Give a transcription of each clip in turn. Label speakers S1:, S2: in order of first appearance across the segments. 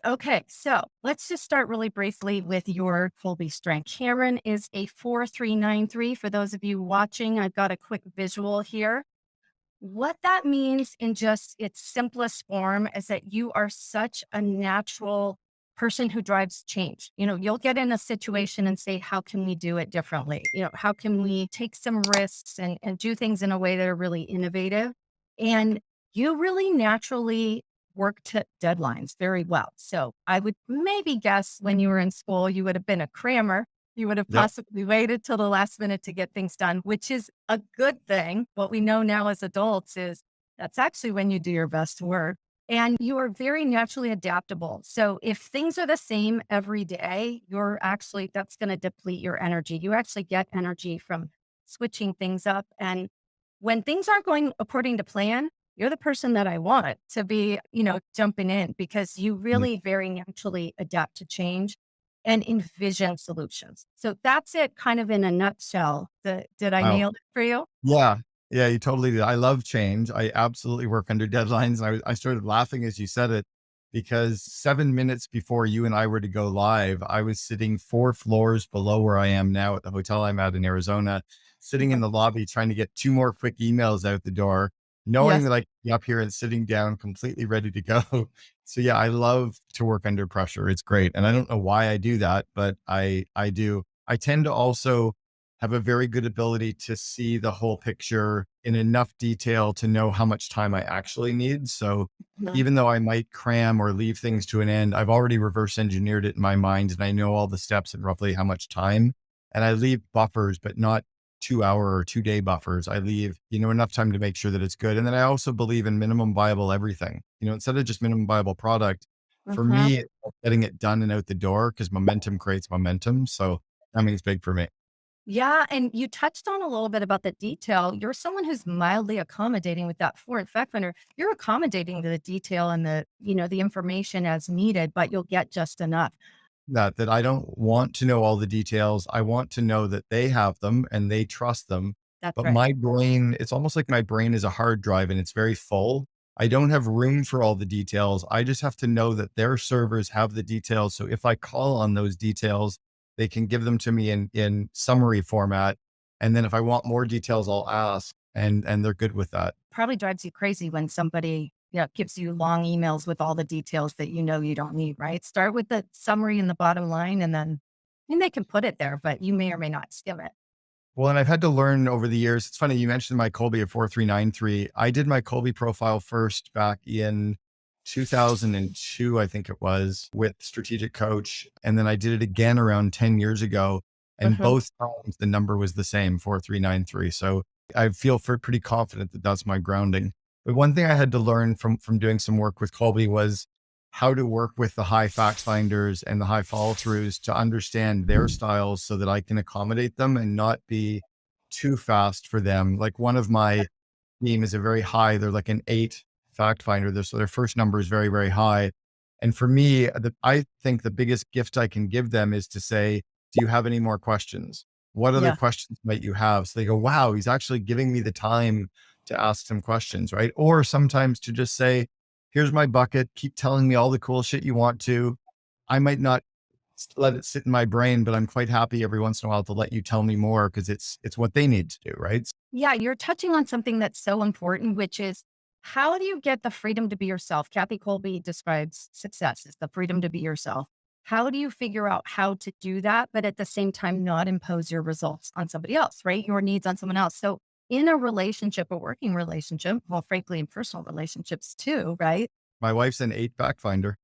S1: Okay, so let's just start really briefly with your Colby strength. Karen is a 4393. For those of you watching, I've got a quick visual here. What that means in just its simplest form is that you are such a natural person who drives change. You'll get in a situation and say, how can we do it differently? How can we take some risks and do things in a way that are really innovative? And you really naturally work to deadlines very well. So I would maybe guess when you were in school, you would have been a crammer. You would have
S2: Yep.
S1: possibly waited till the last minute to get things done, which is a good thing. What we know now as adults is that's actually when you do your best work. And you are very naturally adaptable. So if things are the same every day, that's going to deplete your energy. You actually get energy from switching things up. And when things aren't going according to plan, you're the person that I want to be, jumping in because you
S2: Mm.
S1: really very naturally adapt to change and envision solutions. So that's it kind of in a nutshell. Did I
S2: Wow.
S1: nail it for you?
S2: Yeah. Yeah, you totally did. I love change. I absolutely work under deadlines. I started laughing as you said it because 7 minutes before you and I were to go live, I was sitting 4 floors below where I am now at the hotel I'm at in Arizona, sitting in
S1: Mhm.
S2: the lobby trying to get two more quick emails out the door, knowing
S1: Yes.
S2: that I could be up here and sitting down completely ready to go. So yeah, I love to work under pressure. It's great. And I don't know why I do that, but I do. I tend to also have a very good ability to see the whole picture in enough detail to know how much time I actually need. So
S1: Mhm.
S2: even though I might cram or leave things to an end, I've already reverse engineered it in my mind and I know all the steps and roughly how much time. And I leave buffers, but not 2 hour or 2 day buffers. I leave, enough time to make sure that it's good. And then I also believe in minimum viable everything, instead of just minimum viable product. For
S1: Mhm.
S2: me, it's about getting it done and out the door because momentum creates momentum. So that means big for me.
S1: Yeah, and you touched on a little bit about the detail. You're someone who's mildly accommodating with that for fact finder. You're accommodating the detail and the information as needed, but you'll get just enough.
S2: That I don't want to know all the details. I want to know that they have them and they trust them.
S1: That's
S2: But
S1: right.
S2: my brain, it's almost like my brain is a hard drive and it's very full. I don't have room for all the details. I just have to know that their servers have the details. So if I call on those details, they can give them to me in summary format. And then if I want more details, I'll ask and they're good with that.
S1: Probably drives you crazy when somebody, gives you long emails with all the details that you don't need, right? Start with the summary and the bottom line, and then they can put it there, but you may or may not skim it.
S2: Well, and I've had to learn over the years. It's funny you mentioned my Colby at 4393. I did my Colby profile first back in 2002, I think it was, with Strategic Coach. And then I did it again around 10 years ago. And
S1: Mhm.
S2: both times the number was the same, 4393. So I feel pretty confident that that's my grounding. But one thing I had to learn from doing some work with Colby was how to work with the high fact finders and the high follow throughs to understand their styles so that I can accommodate them and not be too fast for them. Like one of my team is a very high, they're like an 8 fact finder. So their first number is very, very high. And for me, I think the biggest gift I can give them is to say, do you have any more questions? What other
S1: Yeah.
S2: questions might you have? So they go, wow, he's actually giving me the time to ask some questions, right? Or sometimes to just say, here's my bucket. Keep telling me all the cool shit you want to. I might not let it sit in my brain, but I'm quite happy every once in a while to let you tell me more because it's what they need to do, right?
S1: Yeah, you're touching on something that's so important, which is how do you get the freedom to be yourself? Kathy Colby describes success as the freedom to be yourself. How do you figure out how to do that, but at the same time, not impose your results on somebody else, right? Your needs on someone else. So, in a relationship, a working relationship, well, frankly, in personal relationships too, right?
S2: My wife's an 8 fact finder.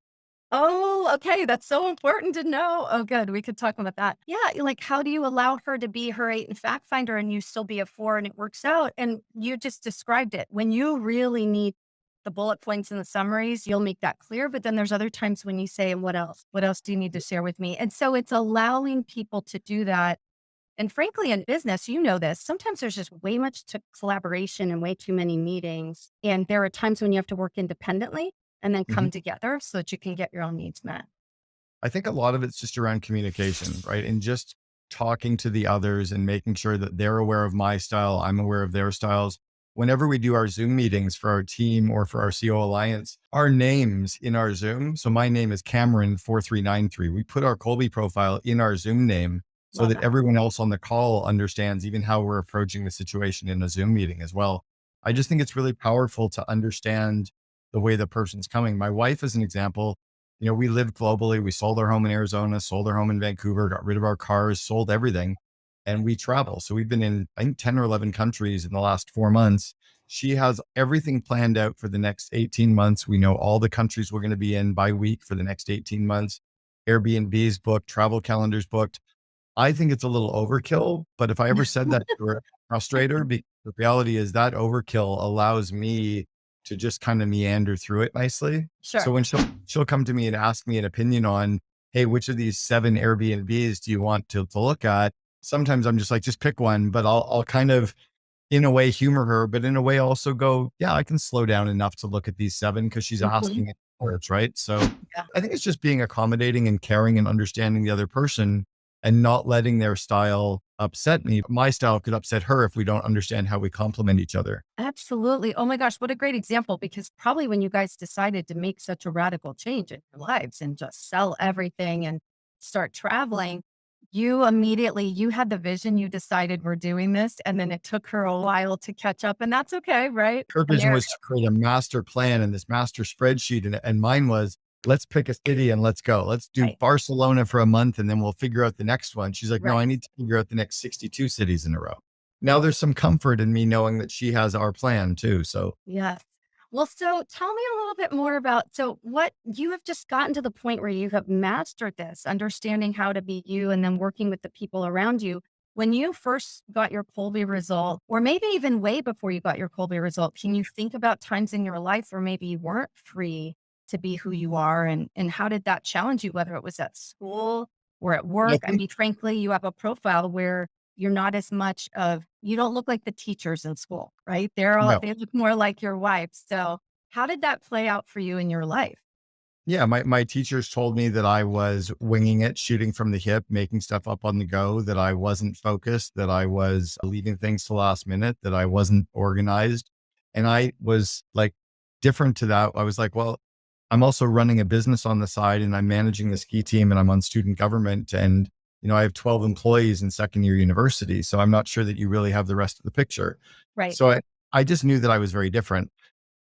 S1: Oh, okay. That's so important to know. Oh, good. We could talk about that. Yeah. Like, how do you allow her to be her eight and fact finder and you still be a four and it works out? And you just described it. When you really need the bullet points and the summaries, you'll make that clear. But then there's other times when you say, and what else? What else do you need to share with me? And so it's allowing people to do that. And frankly, in business, you know this, sometimes there's just way much to collaboration and way too many meetings. And there are times when you have to work independently and then
S2: Mhm.
S1: come together so that you can get your own needs met.
S2: I think a lot of it's just around communication, right? And just talking to the others and making sure that they're aware of my style, I'm aware of their styles. whenever we do our Zoom meetings for our team or for our COO Alliance, our names in our Zoom. So my name is Cameron4393. We put our Kolbe profile in our Zoom name so
S1: Love
S2: that
S1: that.
S2: everyone else on the call understands even how we're approaching the situation in a Zoom meeting as well. I just think it's really powerful to understand the way the person's coming. My wife, as an example, we lived globally. We sold our home in Arizona, sold our home in Vancouver, got rid of our cars, sold everything, and we travel. So we've been in, I think, 10 or 11 countries in the last 4 months. She has everything planned out for the next 18 months. We know all the countries we're going to be in by week for the next 18 months. Airbnb's booked, travel calendars booked. I think it's a little overkill, but if I ever said that to her, frustrator, the reality is that overkill allows me to just kind of meander through it nicely.
S1: Sure.
S2: So when she'll come to me and ask me an opinion on, hey, which of these 7 Airbnbs do you want to look at? Sometimes I'm just like, just pick one, but I'll kind of, in a way, humor her, but in a way also go, yeah, I can slow down enough to look at these 7 because she's
S1: Mhm.
S2: asking it words, right? So
S1: Yeah.
S2: I think it's just being accommodating and caring and understanding the other person and not letting their style upset me. My style could upset her if we don't understand how we complement each other.
S1: Absolutely. Oh my gosh, what a great example, because probably when you guys decided to make such a radical change in your lives and just sell everything and start traveling, you had the vision, you decided we're doing this, and then it took her a while to catch up, and that's okay, right?
S2: Her
S1: And
S2: vision
S1: there
S2: was to create a master plan and this master spreadsheet. And mine was, let's pick a city and let's go. Let's do
S1: right,
S2: Barcelona for a month and then we'll figure out the next one. She's like, no, I
S1: right.
S2: need to figure out the next 62 cities in a row. Now there's some comfort in me knowing that she has our plan too. So
S1: Yes. Well, so tell me a little bit more about what you have just gotten to the point where you have mastered this, understanding how to be you and then working with the people around you. When you first got your Colby result, or maybe even way before you got your Colby result, can you think about times in your life where maybe you weren't free to be who you are? And how did that challenge you, whether it was at school or at
S2: I
S1: work? I
S2: think,
S1: mean, frankly, you have a profile where you're not as much of you don't look like the teachers in school, right?
S2: no.
S1: They look more like your wife. So, how did that play out for you in your life?
S2: Yeah, my teachers told me that I was winging it, shooting from the hip, making stuff up on the go, that I wasn't focused, that I was leaving things to last minute, that I wasn't organized. And I was like different to that. I was like, well, I'm also running a business on the side and I'm managing the ski team and I'm on student government and I have 12 employees in second year university, so I'm not sure that you really have the rest of the picture.
S1: Right.
S2: So I just knew that I was very different.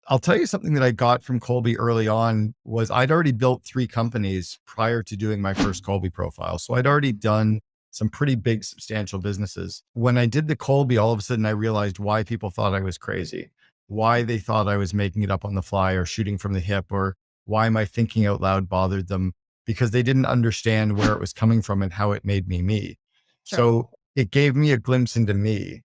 S2: I'll tell you something that I got from Colby early on was I'd already built 3 companies prior to doing my first Colby profile. So I'd already done some pretty big, substantial businesses. When I did the Colby, all of a sudden I realized why people thought I was crazy, why they thought I was making it up on the fly or shooting from the hip, or why my thinking out loud bothered them, because they didn't understand where it was coming from and how it made me me.
S1: Sure.
S2: So it gave me a glimpse into me.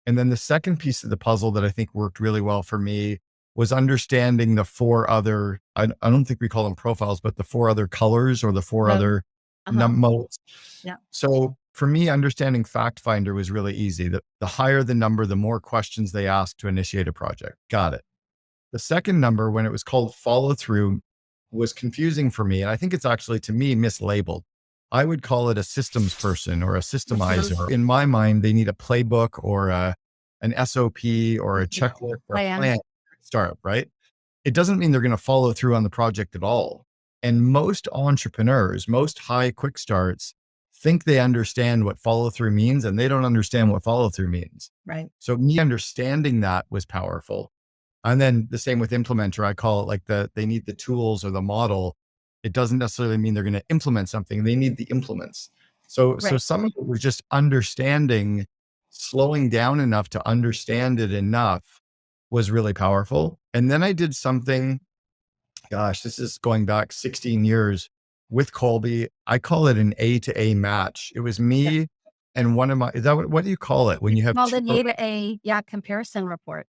S2: And then the second piece of the puzzle that I think worked really well for me was understanding the 4 other, I don't think we call them profiles, but the 4 other colors or the 4
S1: Mo
S2: other
S1: Uh-huh.
S2: modes.
S1: Yeah.
S2: So for me, understanding fact finder was really easy. The higher the number, the more questions they ask to initiate a project. Got it. The second number, when it was called follow through, was confusing for me. And I think it's actually, to me, mislabeled. I would call it a systems person or a
S1: Mhm.
S2: systemizer. In my mind, they need a playbook or an SOP or a
S1: Mhm.
S2: checklist or a
S1: Plan.
S2: plan to start, right? It doesn't mean they're going to follow through on the project at all. And most entrepreneurs, most high quick starts think they understand what follow through means and they don't understand what follow through means.
S1: Right.
S2: So me understanding that was powerful. And then the same with implementer, I call it like they need the tools or the model. It doesn't necessarily mean they're going to implement something. They need the implements. So
S1: Right.
S2: some of it was just understanding, slowing down enough to understand it enough was really powerful. And then I did something, gosh, this is going back 16 years with Colby. I call it an A to A match. It was
S1: Yeah.
S2: me and one of my, is that what do you call it when you have
S1: Well,
S2: two?
S1: the A to A, yeah, comparison report.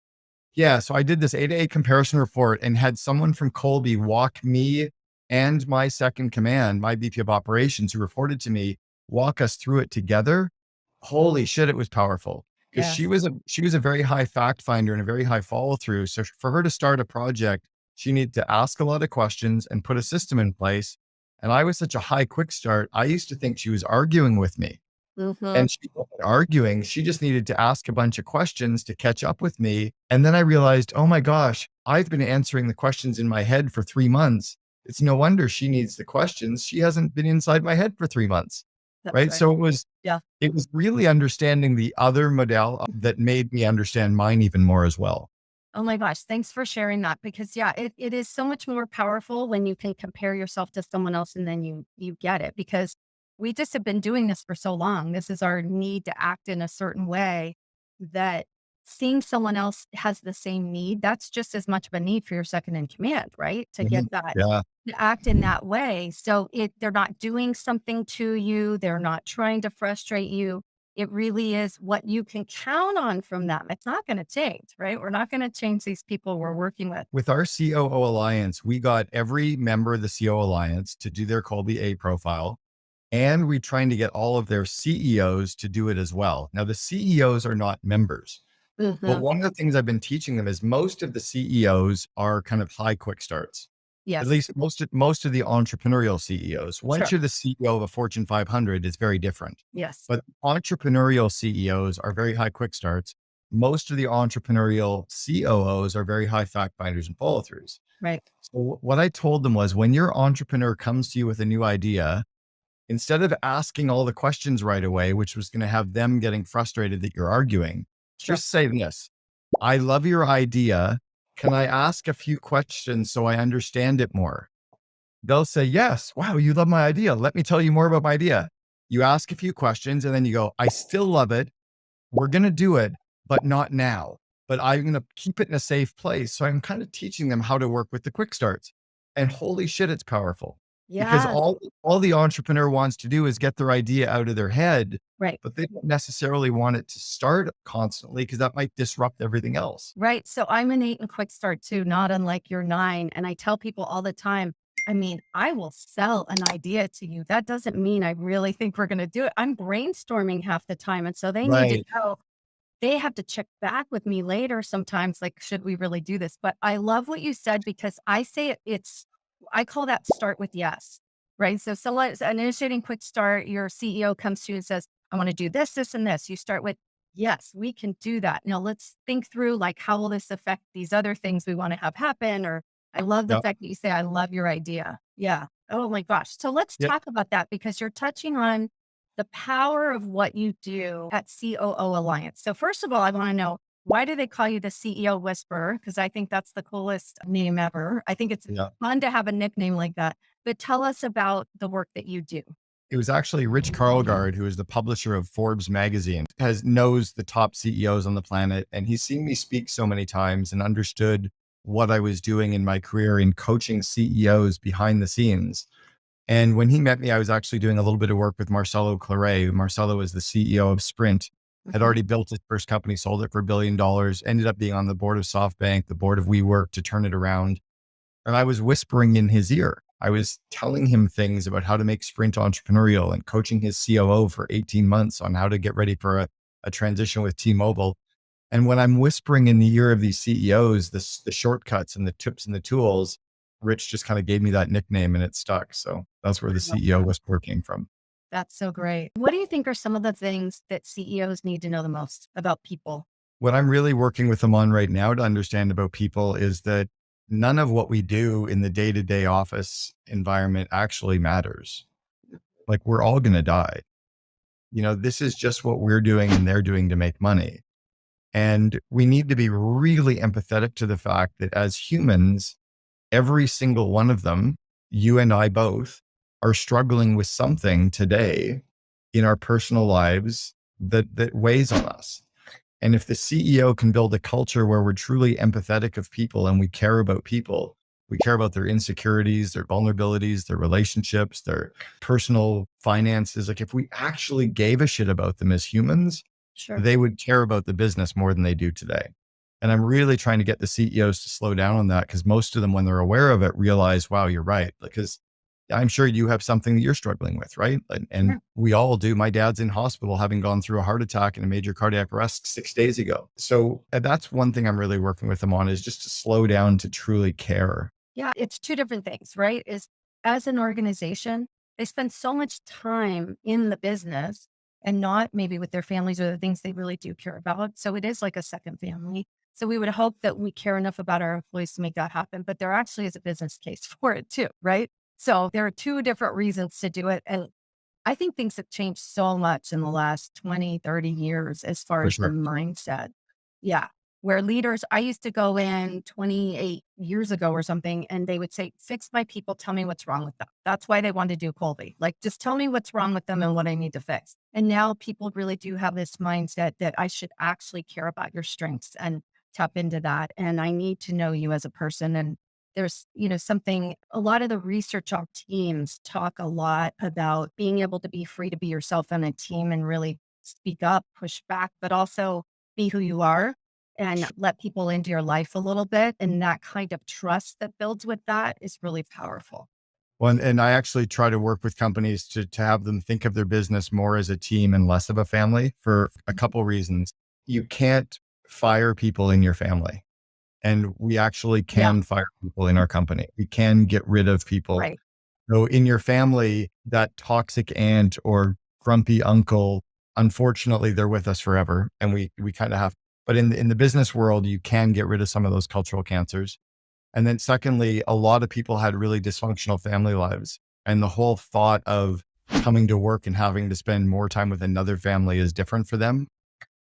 S2: Yeah, so I did this 8 to 8 comparison report and had someone from Colby walk me and my second command, my VP of operations who reported to me, walk us through it together. Holy shit, it was powerful because
S1: Yes.
S2: she was a very high fact finder and a very high follow through. So for her to start a project, she needed to ask a lot of questions and put a system in place. And I was such a high quick start. I used to think she was arguing with me.
S1: Mm-hmm.
S2: And she wasn't arguing. She just needed to ask a bunch of questions to catch up with me. And then I realized, oh my gosh, I've been answering the questions in my head for 3 months. It's no wonder she needs the questions. She hasn't been inside my head for 3 months.
S1: That's
S2: Right.
S1: right.
S2: So
S1: Yeah.
S2: it was really understanding the other model that made me understand mine even more as well.
S1: Oh my gosh. Thanks for sharing that because yeah, it is so much more powerful when you can compare yourself to someone else and then you get it because we just have been doing this for so long. This is our need to act in a certain way that seeing someone else has the same need, that's just as much of a need for your second in command, right? To
S2: Mhm.
S1: get that
S2: Yeah.
S1: to act in that way. So they're not doing something to you, they're not trying to frustrate you. It really is what you can count on from them. It's not going to change, right? We're not going to change these people we're working with.
S2: With our COO Alliance, we got every member of the COO Alliance to do their Colby A profile. And we're trying to get all of their CEOs to do it as well. Now, the CEOs are not members, but
S1: Mhm.
S2: one of the things I've been teaching them is most of the CEOs are kind of high quick starts. At
S1: Yes,
S2: least most of the entrepreneurial CEOs. Once
S1: sure.
S2: you're the CEO of a Fortune 500, it's very different.
S1: Yes,
S2: But entrepreneurial CEOs are very high quick starts. Most of the entrepreneurial COOs are very high fact finders and follow throughs.
S1: right.
S2: So what I told them was when your entrepreneur comes to you with a new idea, instead of asking all the questions right away, which was going to have them getting frustrated that you're arguing,
S1: Sure.
S2: just say this: I love your idea. Can I ask a few questions so I understand it more? They'll say, yes. Wow, you love my idea. Let me tell you more about my idea. You ask a few questions and then you go, I still love it. We're going to do it, but not now. But I'm going to keep it in a safe place. So I'm kind of teaching them how to work with the quick starts. And holy shit, it's powerful because
S1: Yes,
S2: all the entrepreneur wants to do is get their idea out of their head,
S1: right.
S2: but they don't necessarily want it to start constantly because that might disrupt everything else.
S1: Right. So I'm an 8 and quick start too, not unlike your 9. And I tell people all the time, I mean, I will sell an idea to you. That doesn't mean I really think we're going to do it. I'm brainstorming half the time. And so they need to
S2: Right.
S1: know they have to check back with me later sometimes, like, should we really do this? But I love what you said because I say I call that start with yes, right? So someone's initiating quick start, your CEO comes to you and says, I want to do this, this, and this. You start with, yes, we can do that. Now let's think through like, how will this affect these other things we want to have happen? Or I love the
S2: Yep.
S1: fact that you say, I love your idea. Yeah. Oh my gosh. So let's
S2: Yep.
S1: talk about that because you're touching on the power of what you do at COO Alliance. So first of all, I want to know, why do they call you the CEO Whisperer? Because I think that's the coolest name ever. I think it's
S2: Yeah.
S1: fun to have a nickname like that. But tell us about the work that you do.
S2: It was actually Rich Karlgaard, who is the publisher of Forbes magazine, knows the top CEOs on the planet. And he's seen me speak so many times and understood what I was doing in my career in coaching CEOs behind the scenes. And when he met me, I was actually doing a little bit of work with Marcelo Claret. Marcelo was the CEO of Sprint, had
S1: Mhm.
S2: already built his first company, sold it for $1 billion, ended up being on the board of SoftBank, the board of WeWork to turn it around. And I was whispering in his ear. I was telling him things about how to make Sprint entrepreneurial and coaching his COO for 18 months on how to get ready for a transition with T-Mobile. And when I'm whispering in the ear of these CEOs, the shortcuts and the tips and the tools, Rich just kind of gave me that nickname and it stuck. So that's where
S1: I
S2: the
S1: love
S2: CEO
S1: that.
S2: whisper came from.
S1: That's so great. What do you think are some of the things that CEOs need to know the most about people?
S2: What I'm really working with them on right now to understand about people is that none of what we do in the day-to-day office environment actually matters. Like we're all going to die. This is just what we're doing and they're doing to make money. And we need to be really empathetic to the fact that as humans, every single one of them, you and I both, are struggling with something today in our personal lives that weighs on us. And if the CEO can build a culture where we're truly empathetic of people and we care about people, we care about their insecurities, their vulnerabilities, their relationships, their personal finances. Like if we actually gave a shit about them as humans,
S1: Sure.
S2: they would care about the business more than they do today. And I'm really trying to get the CEOs to slow down on that because most of them, when they're aware of it, realize, wow, you're right. Because I'm sure you have something that you're struggling with, right? And
S1: Sure.
S2: we all do. My dad's in hospital having gone through a heart attack and a major cardiac arrest 6 days ago. So that's one thing I'm really working with them on is just to slow down to truly care.
S1: Yeah, it's two different things, right? Is as an organization, they spend so much time in the business and not maybe with their families or the things they really do care about. So it is like a second family. So we would hope that we care enough about our employees to make that happen, but there actually is a business case for it too, right? So there are two different reasons to do it. And I think things have changed so much in the last 20, 30 years as far
S2: For
S1: as the
S2: sure.
S1: mindset. Yeah. Where leaders, I used to go in 28 years ago or something, and they would say, fix my people, tell me what's wrong with them. That's why they wanted to do Colby. Like, just tell me what's wrong with them and what I need to fix. And now people really do have this mindset that I should actually care about your strengths and tap into that. And I need to know you as a person. And there's, something, a lot of the research on teams talk a lot about being able to be free to be yourself on a team and really speak up, push back, but also be who you are and let people into your life a little bit. And that kind of trust that builds with that is really powerful.
S2: Well, and I actually try to work with companies to have them think of their business more as a team and less of a family for a
S1: Mhm.
S2: couple reasons. You can't fire people in your family, and we actually
S1: Yeah,
S2: can fire people in our company. We can get rid of people.
S1: right,
S2: So in your family, that toxic aunt or grumpy uncle, unfortunately, they're with us forever, and we kind of have. But in the business world, you can get rid of some of those cultural cancers. And then secondly, a lot of people had really dysfunctional family lives. And the whole thought of coming to work and having to spend more time with another family is different for them.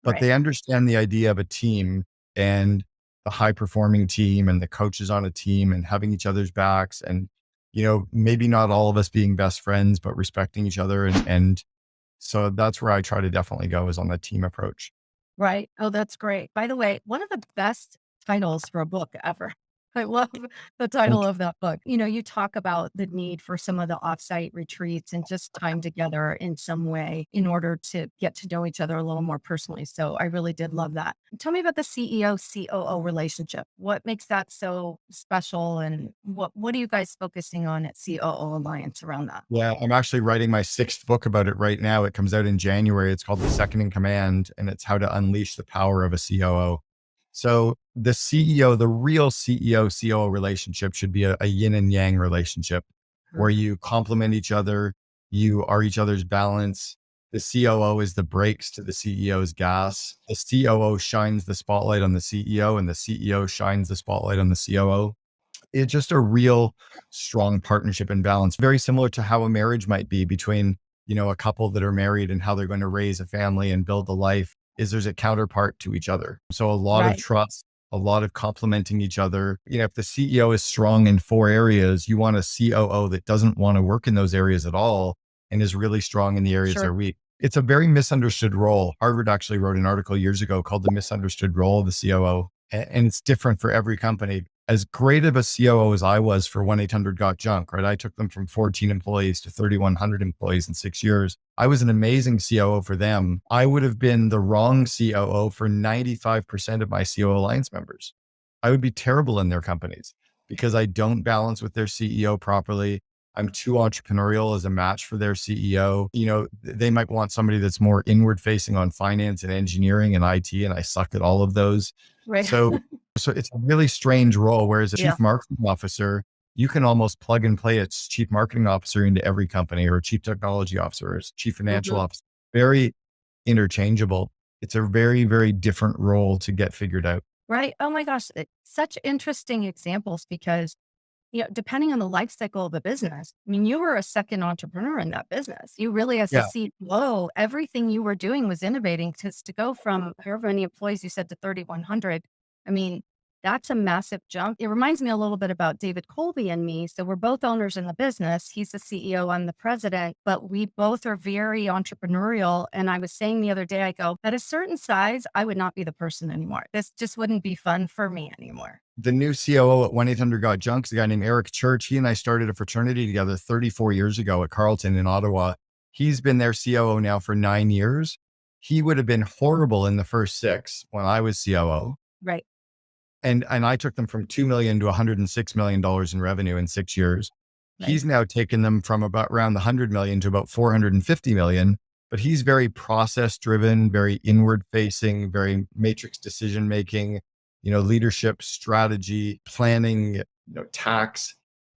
S2: But
S1: right,
S2: they understand the idea of a team and the high performing team and the coaches on a team and having each other's backs. And, maybe not all of us being best friends, but respecting each other. And so that's where I try to definitely go is on the team approach.
S1: right. Oh, that's great. By the way, one of the best titles for a book ever. I love the title of that book. You talk about the need for some of the offsite retreats and just time together in some way in order to get to know each other a little more personally. So I really did love that. Tell me about the CEO COO relationship. What makes that so special and what are you guys focusing on at COO Alliance around that?
S2: Yeah, I'm actually writing my sixth book about it right now. It comes out in January. It's called The Second in Command, and it's how to unleash the power of a COO. So, the CEO, the real CEO COO relationship should be a yin and yang relationship where
S1: Perfect.
S2: you complement each other, you are each other's balance. The COO is the brakes to the CEO's gas. The COO shines the spotlight on the CEO, and the CEO shines the spotlight on the COO. It's just a real strong partnership and balance, very similar to how a marriage might be between, a couple that are married and how they're going to raise a family and build a life is there's a counterpart to each other. So a lot of
S1: Right.
S2: trust, a lot of complementing each other. If the CEO is strong in four areas, you want a COO that doesn't want to work in those areas at all and is really strong in the areas
S1: Sure.
S2: they're weak. It's a very misunderstood role. Harvard actually wrote an article years ago called The Misunderstood Role of the COO. And it's different for every company. As great of a COO as I was for 1-800 Got Junk, right? I took them from 14 employees to 3,100 employees in 6 years. I was an amazing COO for them. I would have been the wrong COO for 95% of my COO Alliance members. I would be terrible in their companies because I don't balance with their CEO properly. I'm too entrepreneurial as a match for their CEO. They might want somebody that's more inward facing on finance and engineering and IT, and I suck at all of those.
S1: Right.
S2: So it's a really strange role. Whereas a
S1: Yeah.
S2: chief marketing officer, you can almost plug and play its chief marketing officer into every company, or a chief technology officer, or a chief financial
S1: Mhm.
S2: officer. Very interchangeable. It's a very, very different role to get figured out.
S1: Right. Oh my gosh. Such interesting examples because, depending on the life cycle of the business, I mean, you were a second entrepreneur in that business. You really, as a
S2: Yeah.
S1: COO, everything you were doing was innovating to go from however many employees you said to 3,100. I mean, that's a massive jump. It reminds me a little bit about David Colby and me. So we're both owners in the business. He's the CEO, I'm the president, but we both are very entrepreneurial. And I was saying the other day, I go, at a certain size, I would not be the person anymore. This just wouldn't be fun for me anymore.
S2: The new COO at 1-800 Got Junk is a guy named Eric Church. He and I started a fraternity together 34 years ago at Carleton in Ottawa. He's been their COO now for 9 years. He would have been horrible in the first six when I was COO.
S1: Right.
S2: And I took them from 2 million to $106 million in revenue in 6 years.
S1: Right.
S2: He's now taken them from about around the 100 million to about 450 million. But he's very process driven, very inward facing, very matrix decision making, leadership, strategy, planning, tax,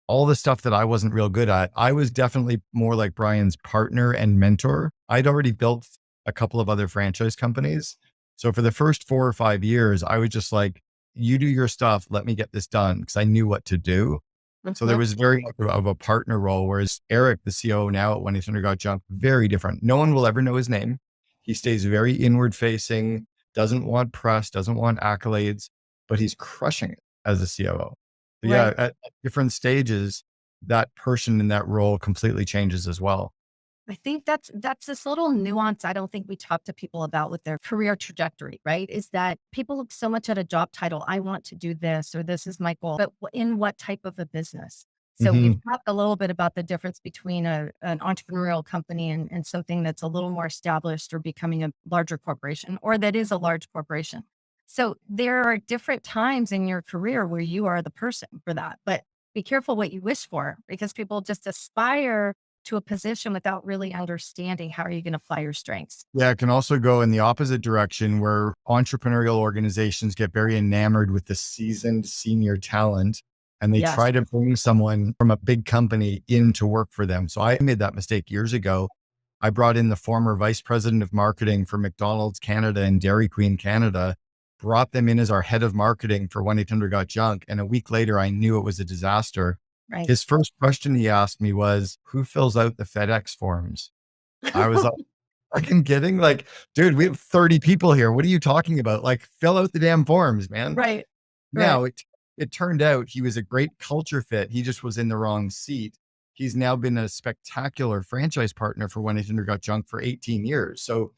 S2: all the stuff that I wasn't real good at. I was definitely more like Brian's partner and mentor. I'd already built a couple of other franchise companies. So for the first 4 or 5 years, I was just like, you do your stuff, let me get this done, because I knew what to do. So there
S1: Mhm.
S2: was very much of a partner role, whereas Eric, the COO now at 1-800 Got Junk, very different. No one will ever know his name. He stays very inward facing, doesn't want press, doesn't want accolades, but he's crushing it as a COO. But yeah,
S1: Right.
S2: at different stages, that person in that role completely changes as well.
S1: I think that's this little nuance I don't think we talk to people about with their career trajectory, right? Is that people look so much at a job title. I want to do this or this is my goal, but in what type of a business? So we've
S2: Mhm.
S1: talked a little bit about the difference between an entrepreneurial company and something that's a little more established or becoming a larger corporation or that is a large corporation. So there are different times in your career where you are the person for that, but be careful what you wish for because people just aspire to a position without really understanding how are you going to apply your strengths.
S2: Yeah, it can also go in the opposite direction where entrepreneurial organizations get very enamored with the seasoned senior talent and they
S1: Yes.
S2: try to bring someone from a big company in to work for them. So I made that mistake years ago. I brought in the former vice president of marketing for McDonald's Canada and Dairy Queen Canada, brought them in as our head of marketing for 1-800 Got Junk. And a week later, I knew it was a disaster.
S1: Right.
S2: His first question he asked me was, who fills out the FedEx forms? I was fucking kidding? Like, dude, we have 30 people here. What are you talking about? Like, fill out the damn forms, man.
S1: Right. Right.
S2: Now, it turned out he was a great culture fit. He just was in the wrong seat. He's now been a spectacular franchise partner for 1-800 Got Junk for 18 years. So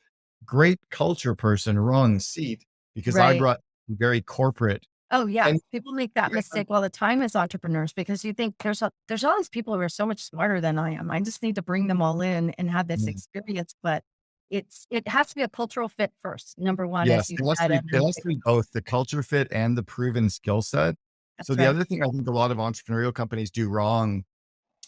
S2: great culture person, wrong seat, because I
S1: Right.
S2: brought very corporate
S1: Oh yeah.
S2: and
S1: People make that mistake all the time as entrepreneurs because you think there's all these people who are so much smarter than I am. I just need to bring them all in and have this experience. But it has to be a cultural fit first. Number one, as
S2: yes,
S1: you
S2: it has to
S1: said,
S2: be
S1: and
S2: it
S1: then
S2: has to be both the culture fit and the proven skill set. So
S1: that's
S2: the
S1: right.
S2: other thing I think a lot of entrepreneurial companies do wrong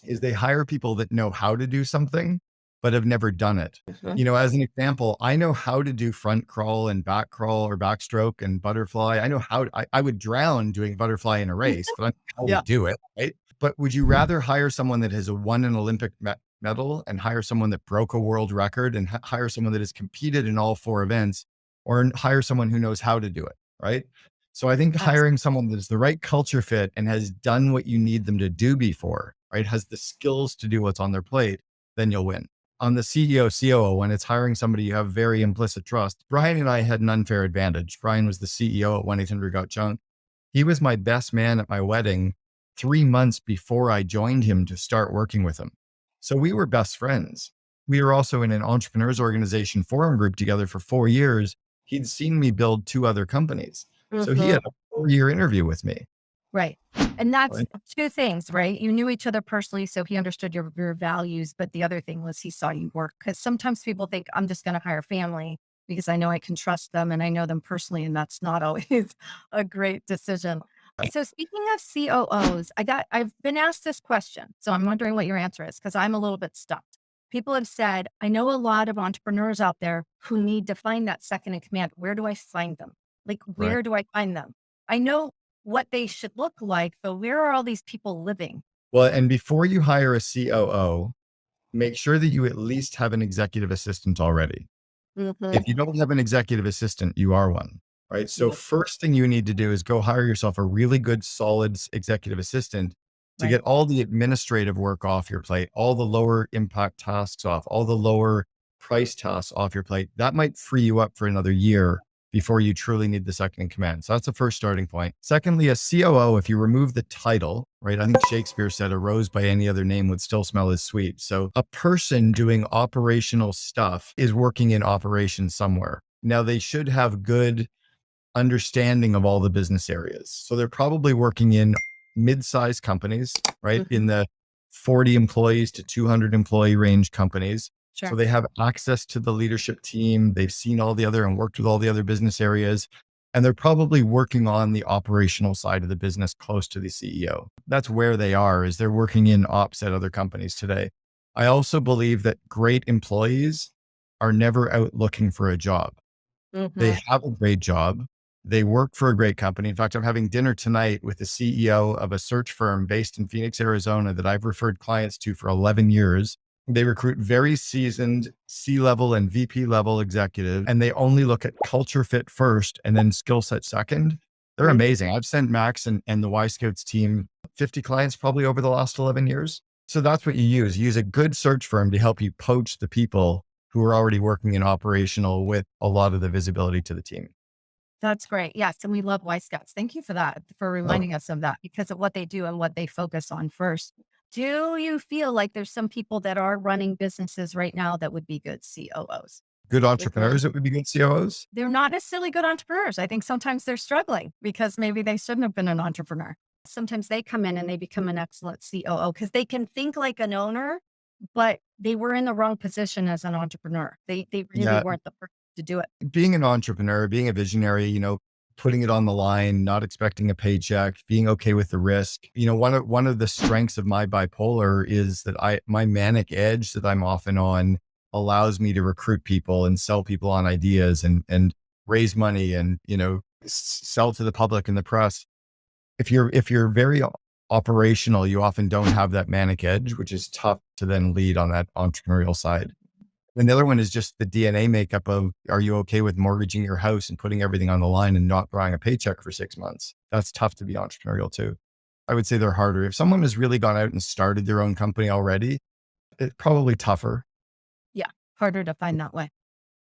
S2: is they hire people that know how to do something, but have never done it.
S1: Mhm.
S2: You know, as an example, I know how to do front crawl and back crawl or backstroke and butterfly. I know how I would drown doing butterfly in a race, but I know how to
S1: Yeah.
S2: do it. Right. But would you rather hire someone that has won an Olympic medal and hire someone that broke a world record and hire someone that has competed in all four events or hire someone who knows how to do it? Right. So I think
S1: That's
S2: hiring someone that's the right culture fit and has done what you need them to do before, right, has the skills to do what's on their plate, then you'll win. On the CEO, COO, when it's hiring somebody you have very implicit trust, Brian and I had an unfair advantage. Brian was the CEO at 1-800 Got Junk. He was my best man at my wedding 3 months before I joined him to start working with him. So we were best friends. We were also in an entrepreneurs organization forum group together for 4 years. He'd seen me build two other companies. So he
S1: Mhm.
S2: had a 4-year interview with me.
S1: Right. And that's
S2: Right?
S1: two things, right? You knew each other personally, so he understood your values. But the other thing was he saw you work. Because sometimes people think I'm just going to hire family because I know I can trust them and I know them personally, and that's not always a great decision. So speaking of COOs, I've been asked this question. So I'm wondering what your answer is because I'm a little bit stumped. People have said, I know a lot of entrepreneurs out there who need to find that second in command. Where do I find them? Like,
S2: Right.
S1: where do I find them? I know what they should look like, but where are all these people living?
S2: Well, and before you hire a COO, make sure that you at least have an executive assistant already.
S1: Mhm.
S2: If you don't have an executive assistant, you are one, right? So
S1: Yep.
S2: first thing you need to do is go hire yourself a really good, solid executive assistant to
S1: Right.
S2: get all the administrative work off your plate, all the lower impact tasks off, all the lower price tasks off your plate. That might free you up for another year before you truly need the second in command. So that's the first starting point. Secondly, a COO, if you remove the title, right? I think Shakespeare said a rose by any other name would still smell as sweet. So a person doing operational stuff is working in operations somewhere. Now they should have good understanding of all the business areas. So they're probably working in mid-sized companies, right? In
S1: Mhm.
S2: the 40 employees to 200 employee range companies. So
S1: Sure.
S2: they have access to the leadership team. They've seen all the other and worked with all the other business areas. And they're probably working on the operational side of the business close to the CEO. That's where they are, is they're working in ops at other companies today. I also believe that great employees are never out looking for a job. They
S1: Mhm.
S2: have a great job. They work for a great company. In fact, I'm having dinner tonight with the CEO of a search firm based in Phoenix, Arizona that I've referred clients to for 11 years. They recruit very seasoned C-level and VP level executives, and they only look at culture fit first and then skill set second. They're
S1: Mhm.
S2: amazing. I've sent Max and the Y Scouts team 50 clients probably over the last 11 years. So that's what you use. Use a good search firm to help you poach the people who are already working in operational with a lot of the visibility to the team.
S1: That's great. Yes, and we love Y Scouts. Thank you for that, for
S2: Oh,
S1: reminding us of that because of what they do and what they focus on first. Do you feel like there's some people that are running businesses right now that would be good COOs?
S2: good
S1: With the
S2: entrepreneurs that would be good COOs.
S1: They're not necessarily good entrepreneurs. I think sometimes they're struggling because maybe they shouldn't have been an entrepreneur. Sometimes they come in and they become an excellent COO because they can think like an owner, but they were in the wrong position as an entrepreneur. They really
S2: Yeah.
S1: weren't the person to do it.
S2: Being an entrepreneur, being a visionary, putting it on the line, not expecting a paycheck, being okay with the risk. One of the strengths of my bipolar is that my manic edge that I'm often on allows me to recruit people and sell people on ideas and raise money and, sell to the public and the press. If you're very operational, you often don't have that manic edge, which is tough to then lead on that entrepreneurial side. And the other one is just the DNA makeup of, are you okay with mortgaging your house and putting everything on the line and not drawing a paycheck for 6 months? That's tough to be entrepreneurial too. I would say they're harder. If someone has really gone out and started their own company already, it's probably tougher.
S1: Yeah, harder to find that way.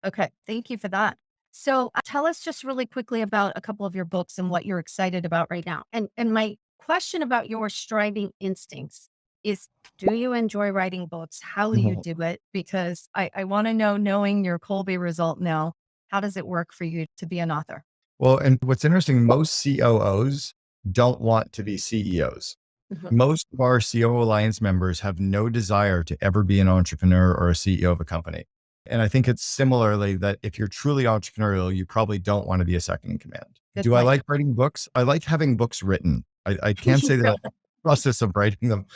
S1: Okay, thank you for that. So, tell us just really quickly about a couple of your books and what you're excited about right now. And my question about your striving instincts is, do you enjoy writing books? How do you
S2: Mhm.
S1: do it? Because I want to know, knowing your Colby result now, how does it work for you to be an author?
S2: Well, and what's interesting, most COOs don't want to be CEOs.
S1: Mhm.
S2: Most of our COO Alliance members have no desire to ever be an entrepreneur or a CEO of a company. And I think it's similarly that if you're truly entrepreneurial, you probably don't want to be a second in command.
S1: Good
S2: Do I
S1: point.
S2: like writing books? I like having books written. I can't say that I like the process of writing them.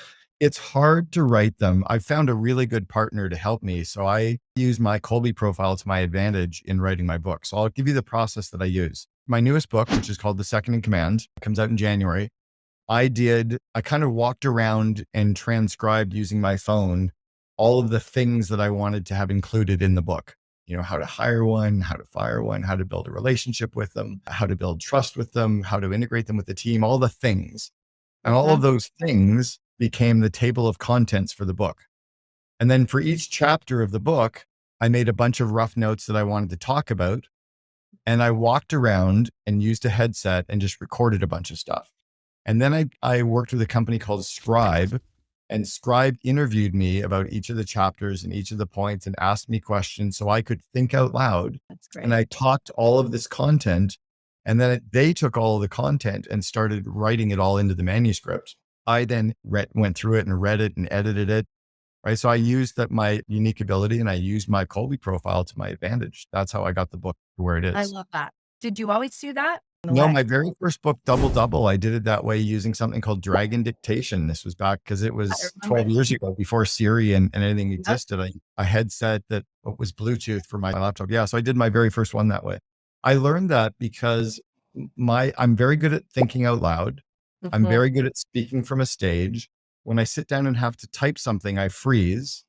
S2: It's hard to write them. I found a really good partner to help me. So I use my Colby profile to my advantage in writing my book. So I'll give you the process that I use. My newest book, which is called The Second in Command, comes out in January. I kind of walked around and transcribed using my phone all of the things that I wanted to have included in the book. How to hire one, how to fire one, how to build a relationship with them, how to build trust with them, how to integrate them with the team, all the things. And all of
S1: Mhm.
S2: those things became the table of contents for the book. And then for each chapter of the book, I made a bunch of rough notes that I wanted to talk about. And I walked around and used a headset and just recorded a bunch of stuff. And then I worked with a company called Scribe, and Scribe interviewed me about each of the chapters and each of the points and asked me questions so I could think out loud.
S1: That's
S2: And
S1: great.
S2: I talked all of this content. And then they took all of the content and started writing it all into the manuscript. I then went through it and read it and edited it. Right. So I used my unique ability and I used my Colby profile to my advantage. That's how I got the book to where it
S1: I
S2: is.
S1: love that. Did you always do that? In a
S2: No,
S1: way.
S2: my very first book, Double Double, I did it that way using something called Dragon Dictation. This was back because it
S1: I
S2: was
S1: remember.
S2: 12 years ago before Siri and anything
S1: Yep.
S2: existed. A headset that was Bluetooth for my laptop. Yeah. So I did my very first one that way. I learned that because I'm very good at thinking out loud. I'm
S1: Mhm.
S2: very good at speaking from a stage. When I sit down and have to type something, I freeze.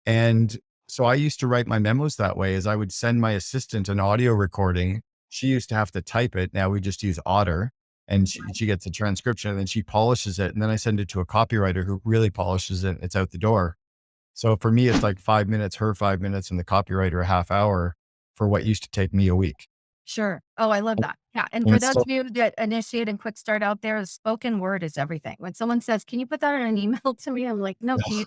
S2: And so I used to write my memos that way as I would send my assistant an audio recording. She used to have to type it. Now we just use Otter and she gets a transcription and then she polishes it. And then I send it to a copywriter who really polishes it. It's out the door. So for me, it's like 5 minutes, her 5 minutes, and the copywriter a half hour for what used to take me a week.
S1: Sure. Oh, I love that. Yeah, and
S2: And
S1: for
S2: it's
S1: those
S2: still,
S1: of you that initiate and quick start out there, spoken word is everything. When someone says, "Can you put that in an email to me?" I'm like, "No, can you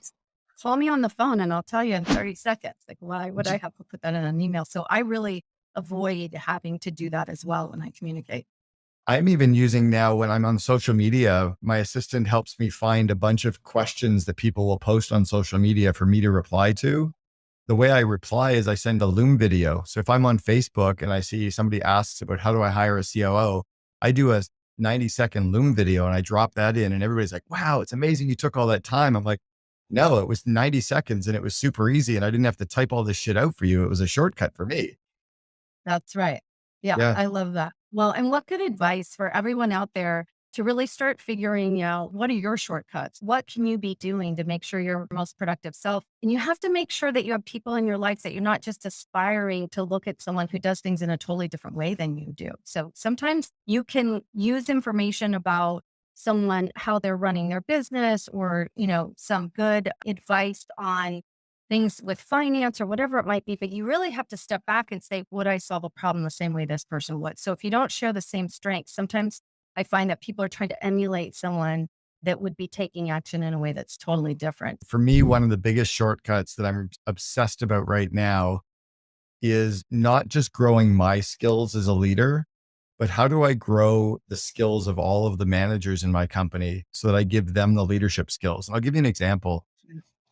S1: call me on the phone and I'll tell you in 30 seconds." Like, why would I have to put that in an email? So I really avoid having to do that as well when I communicate.
S2: I'm even using now when I'm on social media, my assistant helps me find a bunch of questions that people will post on social media for me to reply to. The way I reply is I send a Loom video. So if I'm on Facebook and I see somebody asks about how do I hire a COO, I do a 90-second Loom video and I drop that in and everybody's like, wow, it's amazing you took all that time. I'm like, no, it was 90 seconds and it was super easy and I didn't have to type all this shit out for you. It was a shortcut for me.
S1: That's right. Yeah,
S2: Yeah.
S1: I love that. Well, and what good advice for everyone out there to really start figuring out what are your shortcuts? What can you be doing to make sure you're most productive self? And you have to make sure that you have people in your life that you're not just aspiring to look at someone who does things in a totally different way than you do. So sometimes you can use information about someone, how they're running their business, or, some good advice on things with finance or whatever it might be. But you really have to step back and say, would I solve a problem the same way this person would? So if you don't share the same strengths, sometimes I find that people are trying to emulate someone that would be taking action in a way that's totally different.
S2: For me, one of the biggest shortcuts that I'm obsessed about right now is not just growing my skills as a leader, but how do I grow the skills of all of the managers in my company so that I give them the leadership skills? And I'll give you an example.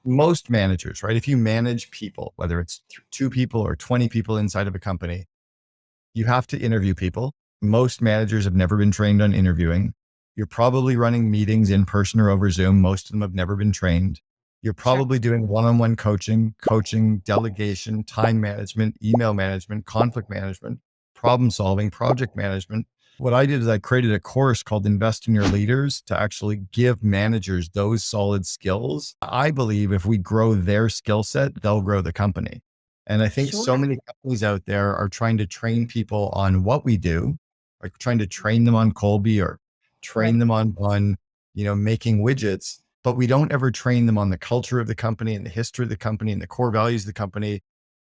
S2: Most managers, right? If you manage people, whether it's 2 people or 20 people inside of a company, you have to interview people. Most managers have never been trained on interviewing. You're probably running meetings in person or over Zoom. Most of them have never been trained. You're
S1: Sure.
S2: probably doing one-on-one coaching, delegation, time management, email management, conflict management, problem solving, project management. What I did is I created a course called Invest in Your Leaders to actually give managers those solid skills. I believe if we grow their skill set, they'll grow the company. And I think so
S1: Sure.
S2: many companies out there are trying to train people on what we do, like trying to train them on Colby or train
S1: Right.
S2: them on making widgets, but we don't ever train them on the culture of the company and the history of the company and the core values of the company,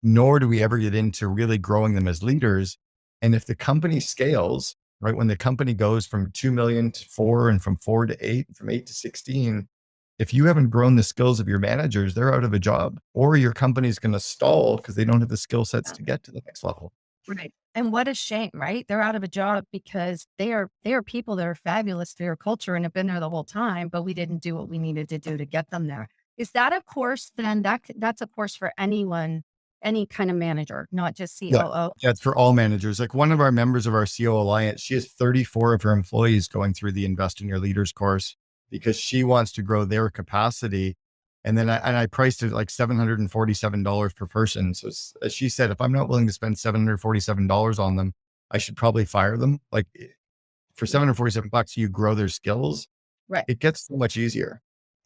S2: nor do we ever get into really growing them as leaders. And if the company scales, right, when the company goes from 2 million to 4 and from 4 to 8, from 8 to 16, if you haven't grown the skills of your managers, they're out of a job or your company's going to stall because they don't have the skill sets to get to the next level.
S1: Right. And what a shame, right? They're out of a job because they are people that are fabulous for your culture and have been there the whole time, but we didn't do what we needed to do to get them there. Is that a course then? That's a course for anyone, any kind of manager, not just
S2: Yeah.
S1: COO.
S2: Yeah, it's for all managers. Like one of our members of our COO Alliance, she has 34 of her employees going through the Invest in Your Leaders course because she wants to grow their capacity. And then I priced it like $747 per person. So as she said, if I'm not willing to spend $747 on them, I should probably fire them. Like for
S1: Yeah.
S2: 747 bucks, you grow their skills.
S1: Right.
S2: It gets so much easier.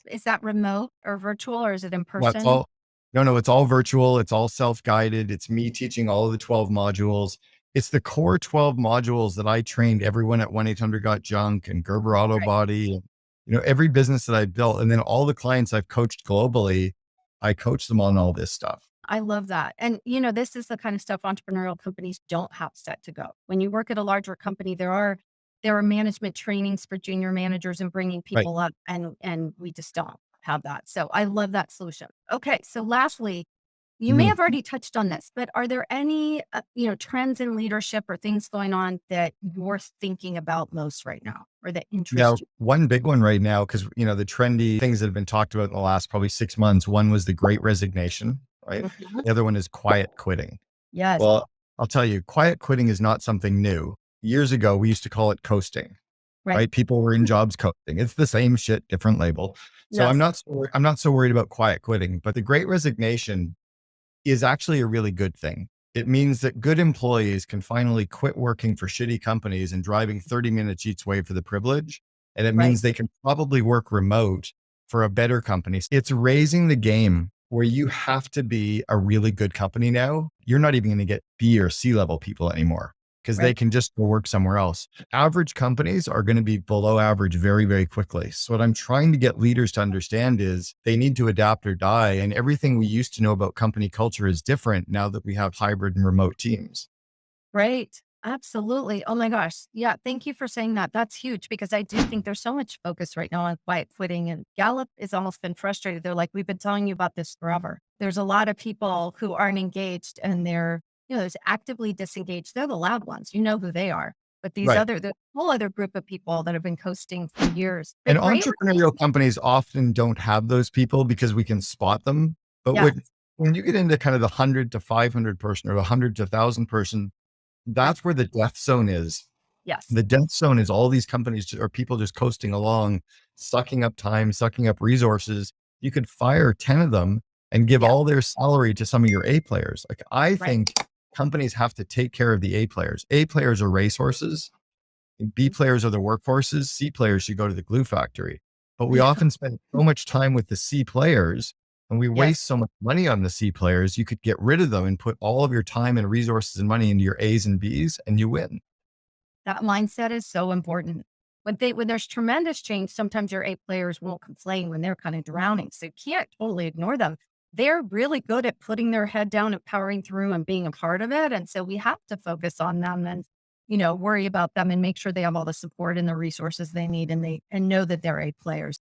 S1: Is that remote or virtual or is it in
S2: No, it's
S1: person?
S2: all no, it's all virtual. It's all self-guided. It's me teaching all of the 12 modules. It's the core 12 modules that I trained everyone at 1-800 Got Junk and Gerber Auto
S1: Right.
S2: Body and every business that I built. And then all the clients I've coached globally, I coach them on all this stuff.
S1: I love that. And, this is the kind of stuff entrepreneurial companies don't have set to go. When you work at a larger company, there are management trainings for junior managers and bringing
S2: Right.
S1: people up, and we just don't have that. So I love that solution. Okay, so lastly, you may
S2: Mhm.
S1: have already touched on this, but are there any, trends in leadership or things going on that you're thinking about most right now or that
S2: Now,
S1: interest you?
S2: one big one right now, because the trendy things that have been talked about in the last probably 6 months, one was the great resignation, right?
S1: Mhm.
S2: The other one is quiet quitting.
S1: Yes.
S2: Well, I'll tell you, quiet quitting is not something new. Years ago, we used to call it coasting,
S1: Right.
S2: right? People were in jobs coasting. It's the same shit, different label. So
S1: Yes.
S2: I'm not so worried about quiet quitting, but the great resignation is actually a really good thing. It means that good employees can finally quit working for shitty companies and driving 30 minutes each way for the privilege. And it
S1: Right.
S2: means they can probably work remote for a better company. It's raising the game where you have to be a really good company now. You're not even going to get B or C level people anymore because they
S1: Right.
S2: can just go work somewhere else. Average companies are going to be below average very, very quickly. So what I'm trying to get leaders to understand is they need to adapt or die. And everything we used to know about company culture is different now that we have hybrid and remote teams.
S1: Right. Absolutely. Oh my gosh. Yeah. Thank you for saying that. That's huge because I do think there's so much focus right now on quiet quitting, and Gallup has almost been frustrated. They're like, we've been telling you about this forever. There's a lot of people who aren't engaged and there's actively disengaged. They're the loud ones. You know who they are. But
S2: Right.
S1: the whole other group of people that have been coasting for years. The
S2: And
S1: great,
S2: entrepreneurial companies often don't have those people because we can spot them. But
S1: yeah,
S2: when you get into kind of the 100 to 500 person or the 100 to 1,000 person,
S1: right.
S2: that's where the death zone is.
S1: Yes.
S2: The death zone is all these companies or people just coasting along, sucking up time, sucking up resources. You could fire 10 of them and give
S1: Yeah.
S2: all their salary to some of your A players. Like I
S1: Right.
S2: think companies have to take care of the A players. A players are racehorses. B players are the workhorses. C players should go to the glue factory. But we
S1: Yeah.
S2: often spend so much time with the C players and we
S1: Yes.
S2: waste so much money on the C players. You could get rid of them and put all of your time and resources and money into your A's and B's and you win.
S1: That mindset is so important. When there's tremendous change, sometimes your A players won't complain when they're kind of drowning. So you can't totally ignore them. They're really good at putting their head down and powering through and being a part of it. And so we have to focus on them and, worry about them and make sure they have all the support and the resources they need and know that they're A players.